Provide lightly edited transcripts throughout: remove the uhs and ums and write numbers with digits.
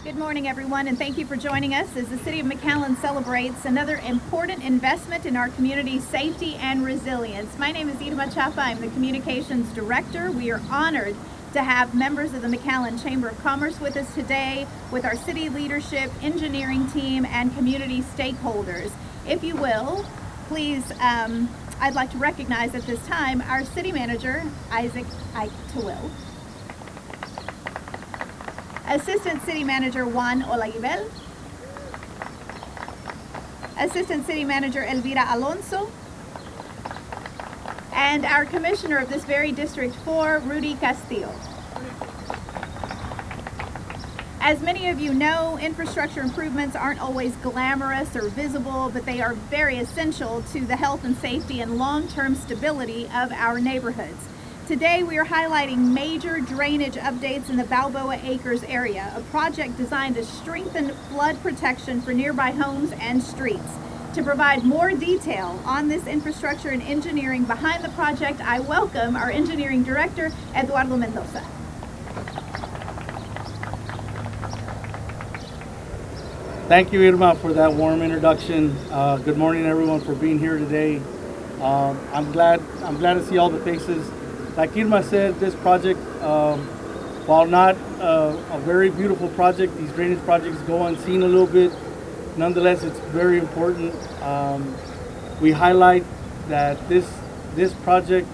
Good morning, everyone, and thank you for joining us as the City of McAllen celebrates another important investment in our community's safety and resilience. My name is Irma Chapa. I'm the Communications Director. We are honored to have members of the McAllen Chamber of Commerce with us today, with our city leadership, engineering team, and community stakeholders. If you will, please, I'd like to recognize at this time our City Manager, Isaac Tawil, Assistant City Manager Juan Olaguibel, Assistant City Manager Elvira Alonso, and our Commissioner of this very District 4, Rudy Castillo. As many of you know, infrastructure improvements aren't always glamorous or visible, but they are very essential to the health and safety and long-term stability of our neighborhoods. Today we are highlighting major drainage updates in the Balboa Acres area, a project designed to strengthen flood protection for nearby homes and streets. To provide more detail on this infrastructure and engineering behind the project, I welcome our Engineering Director, Eduardo Mendoza. Thank you, Irma, for that warm introduction. Good morning, everyone, for being here today. I'm glad to see all the faces. Like Irma said, this project, while not a very beautiful project, these drainage projects go unseen a little bit. Nonetheless, it's very important. We highlight that this project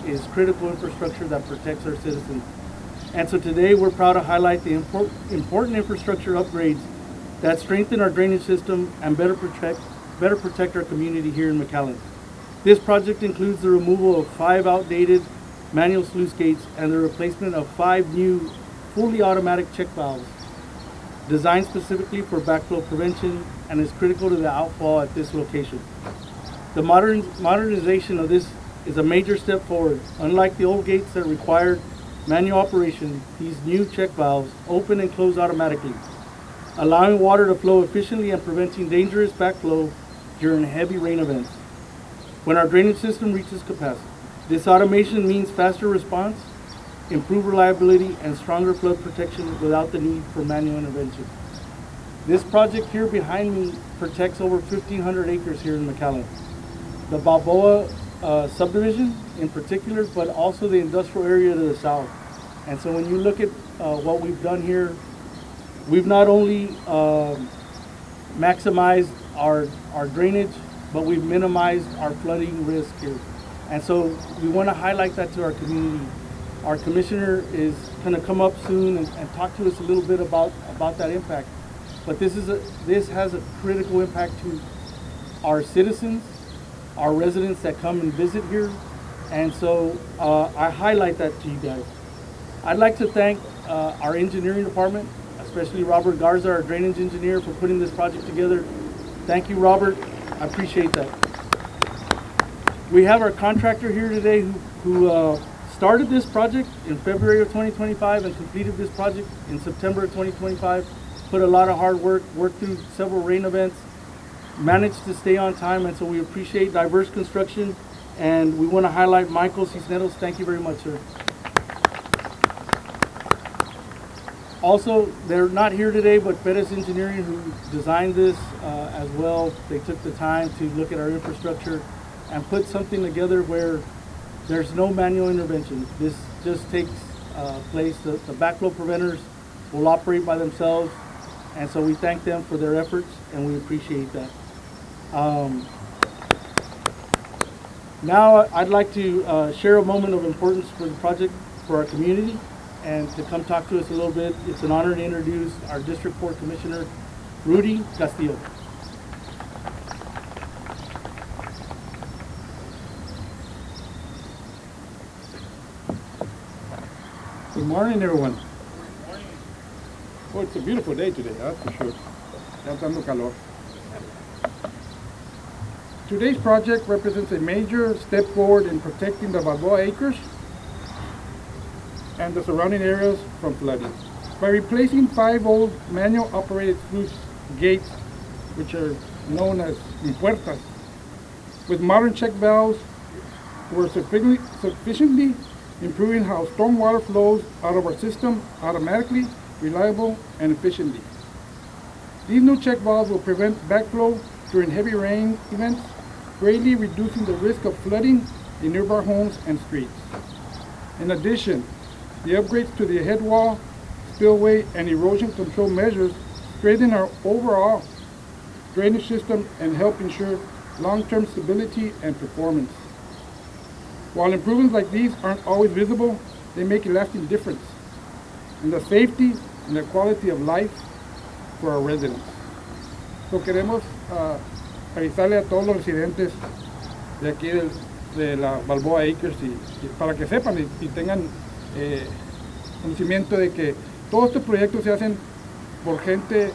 is critical infrastructure that protects our citizens. And so today we're proud to highlight the important infrastructure upgrades that strengthen our drainage system and better protect our community here in McAllen. This project includes the removal of 5 outdated manual sluice gates and the replacement of 5 new fully automatic check valves designed specifically for backflow prevention and is critical to the outfall at this location. The modernization of this is a major step forward. Unlike the old gates that required manual operation, these new check valves open and close automatically, allowing water to flow efficiently and preventing dangerous backflow during heavy rain events. When our drainage system reaches capacity, this automation means faster response, improved reliability, and stronger flood protection without the need for manual intervention. This project here behind me protects over 1,500 acres here in McAllen. The Balboa subdivision in particular, but also the industrial area to the south. And so when you look at what we've done here, we've not only maximized our drainage, but we've minimized our flooding risk here. And so we want to highlight that to our community. Our commissioner is going to come up soon and talk to us a little bit about that impact. But this has a critical impact to our citizens, our residents that come and visit here. And so I highlight that to you guys. I'd like to thank our engineering department, especially Robert Garza, our drainage engineer, for putting this project together. Thank you, Robert. I appreciate that. We have our contractor here today who started this project in February of 2025 and completed this project in September of 2025. Put a lot of hard work, worked through several rain events, managed to stay on time, and so we appreciate Diverse Construction, and we want to highlight Michael Cisneros. Thank you very much, sir. Also, they're not here today, but Perez Engineering, who designed this as well, they took the time to look at our infrastructure and put something together where there's no manual intervention. This just takes place. The backflow preventers will operate by themselves, and so we thank them for their efforts, and we appreciate that. Now I'd like to share a moment of importance for the project for our community, and to come talk to us a little bit. It's an honor to introduce our District 4 Commissioner, Rudy Castillo. Good morning, everyone. Good morning. Well, it's a beautiful day today, that's for sure. Ya dando calor. Today's project represents a major step forward in protecting the Balboa Acres and the surrounding areas from flooding. By replacing 5 old manual operated sluice gates, which are known as puertas, with modern check valves, we're sufficiently improving how stormwater flows out of our system automatically, reliable, and efficiently. These new check valves will prevent backflow during heavy rain events, greatly reducing the risk of flooding in nearby homes and streets. In addition, the upgrades to the headwall, spillway, and erosion control measures strengthen our overall drainage system and help ensure long-term stability and performance. While improvements like these aren't always visible, they make a lasting difference in the safety and the quality of life for our residents. So queremos avisarle a todos los residentes de aquí de la Balboa Acres y para que sepan y tengan conocimiento de que todos estos proyectos se hacen por gente,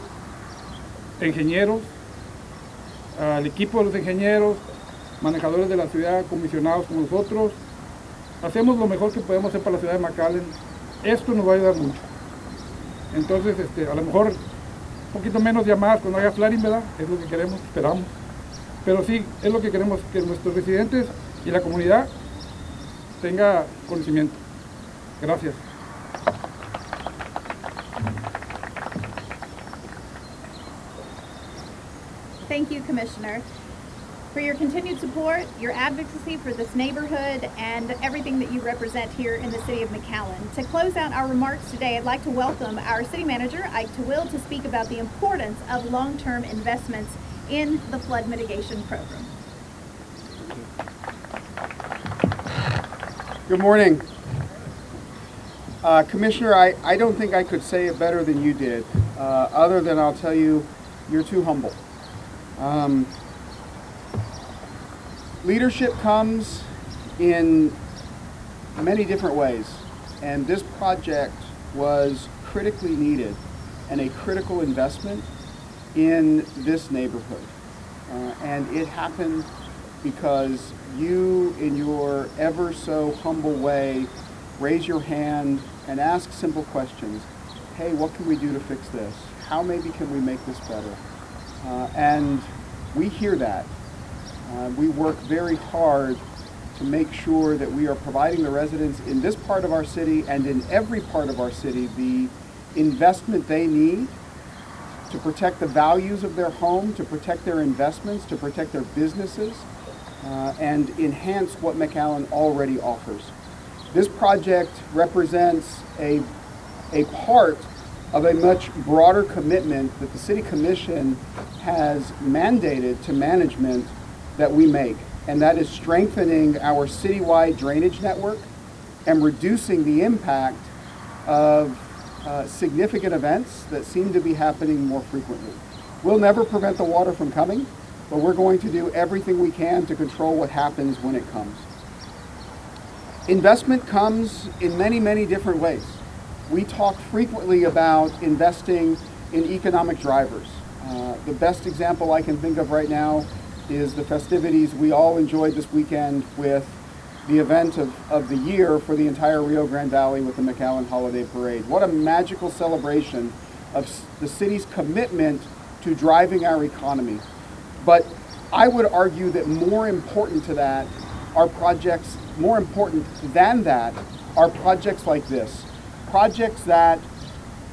ingenieros, al equipo de los ingenieros, manejadores de la ciudad, comisionados como nosotros. Hacemos lo mejor que podemos hacer para la ciudad de McAllen. Esto nos va a ayudar mucho. Entonces, a lo mejor un poquito menos llamadas cuando haya flaring, ¿verdad? Es lo que queremos, esperamos. Pero sí, es lo que queremos, que nuestros residentes y la comunidad tenga conocimiento. Gracias. Thank you, Commissioner, for your continued support, your advocacy for this neighborhood, and everything that you represent here in the city of McAllen. To close out our remarks today, I'd like to welcome our city manager, Ike Tawil, to speak about the importance of long-term investments in the flood mitigation program. Good morning. Commissioner, I don't think I could say it better than you did, other than I'll tell you, you're too humble. Leadership comes in many different ways, and this project was critically needed and a critical investment in this neighborhood. And it happened because you, in your ever so humble way, raise your hand and ask simple questions. Hey, what can we do to fix this? How maybe can we make this better? And we hear that. We work very hard to make sure that we are providing the residents in this part of our city and in every part of our city the investment they need to protect the values of their home, to protect their investments, to protect their businesses, and enhance what McAllen already offers. This project represents a part of a much broader commitment that the City Commission has mandated to management that we make, and that is strengthening our citywide drainage network and reducing the impact of significant events that seem to be happening more frequently. We'll never prevent the water from coming, but we're going to do everything we can to control what happens when it comes. Investment comes in many, many different ways. We talk frequently about investing in economic drivers. The best example I can think of right now is the festivities we all enjoyed this weekend with the event of the year for the entire Rio Grande Valley with the McAllen Holiday Parade. What a magical celebration of the city's commitment to driving our economy. But I would argue that more important to that are projects, more important than that are projects like this. Projects that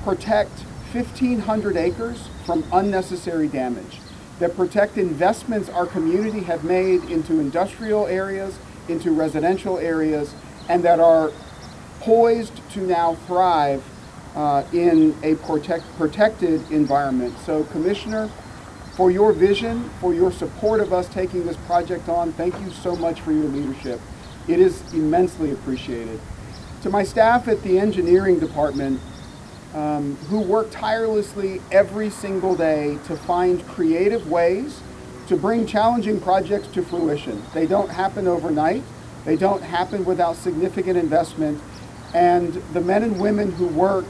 protect 1,500 acres from unnecessary damage, that protect investments our community have made into industrial areas, into residential areas, and that are poised to now thrive in a protected environment. So, Commissioner, for your vision, for your support of us taking this project on, thank you so much for your leadership. It is immensely appreciated. To my staff at the engineering department, who work tirelessly every single day to find creative ways to bring challenging projects to fruition. They don't happen overnight. They don't happen without significant investment. And the men and women who work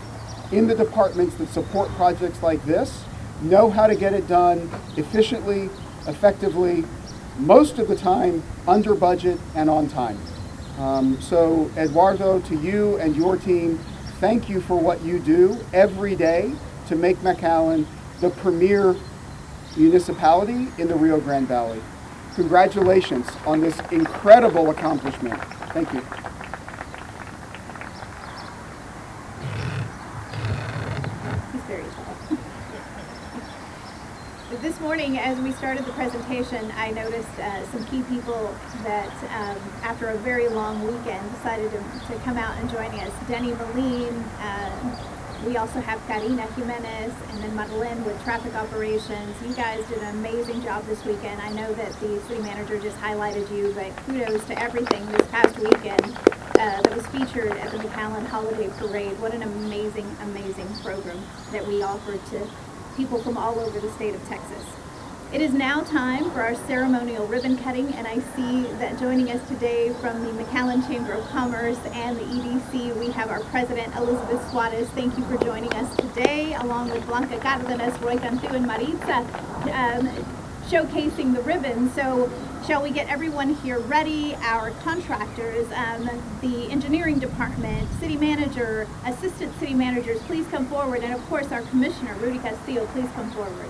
in the departments that support projects like this know how to get it done efficiently, effectively, most of the time under budget and on time. So Eduardo, to you and your team, thank you for what you do every day to make McAllen the premier municipality in the Rio Grande Valley. Congratulations on this incredible accomplishment. Thank you. He's very tall. this morning, as we started the presentation, I noticed some key people that, after a very long weekend, decided to come out and join us. Denny Moline, we also have Karina Jimenez, and then Madeleine with traffic operations. You guys did an amazing job this weekend. I know that the city manager just highlighted you, but kudos to everything this past weekend that was featured at the McAllen Holiday Parade. What an amazing, amazing program that we offered to people from all over the state of Texas. It is now time for our ceremonial ribbon cutting, and I see that joining us today from the McAllen Chamber of Commerce and the EDC, we have our president, Elizabeth Suarez. Thank you for joining us today, along with Blanca Cardenas, Roy Cantu, and Maritza, showcasing the ribbon. So shall we get everyone here ready? Our contractors, the engineering department, city manager, assistant city managers, please come forward. And of course, our commissioner, Rudy Castillo, please come forward.